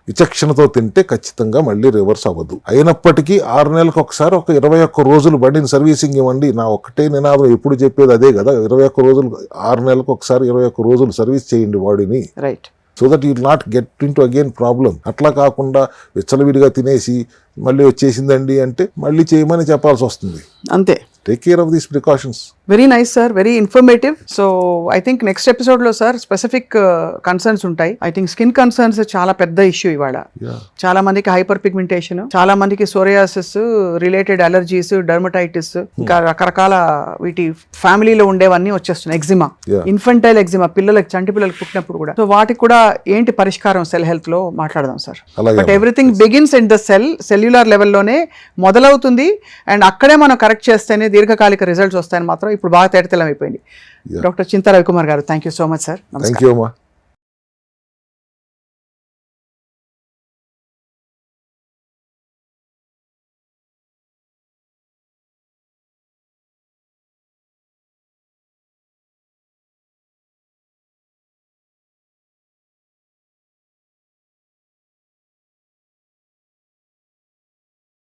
విచక్షణతో తింటే ఖచ్చితంగా మళ్ళీ రివర్స్ అవ్వదు. అయినప్పటికీ 6 నెలలకు ఒకసారి ఒక 21 రోజులు బండిని సర్వీసింగ్ ఇవ్వండి. నా ఒక్కటే నినాదం ఎప్పుడు చెప్పేది అదే కదా. 21 రోజులు, 6 నెలలకు ఒకసారి 21 రోజులు సర్వీస్ చేయండి బాడీని. Right. So that you will not get in to again problem. అట్లా కాకుండా విచ్చలవిడిగా తినేసి మళ్ళీ వచ్చేసిందండి అంటే మళ్ళీ చేయమని చెప్పాల్సి వస్తుంది. అంతే. Take care of these precautions. Very nice sir, very informative. So I think next episode లో సార్ స్పెసిఫిక్ కన్సర్న్స్ ఉంటాయి. ఐ థింక్ స్కిన్ కన్సర్న్స్ చాలా పెద్ద ఇష్యూ ఇవాళ. చాలా మందికి హైపర్ పిగ్మెంటేషన్, చాలా మందికి సోరియాసిస్, రిలేటెడ్ అలర్జీస్, డర్మటైటిస్, ఇంకా రకరకాల వీటి ఫ్యామిలీలో ఉండేవన్నీ వచ్చేస్తున్నాయి. ఎగ్జిమా, ఇన్ఫెంటైల్ ఎగ్జిమా, చంటి పిల్లలకు పుట్టినప్పుడు కూడా. సో వాటికి కూడా ఏంటి పరిష్కారం సెల్ హెల్త్ లో మాట్లాడదాం సార్. But everything begins in the cellular లెవెల్లోనే మొదలవుతుంది. అండ్ అక్కడే మనం కరెక్ట్ చేస్తేనే దీర్ఘకాలిక రిజల్ట్స్ వస్తాయని మాత్రం ఇప్పుడు బాగా తేటతెల్లం అయిపోయింది. డాక్టర్ చింతా రవికుమార్ గారు, thank you so much sir. Thank you అమ్మా.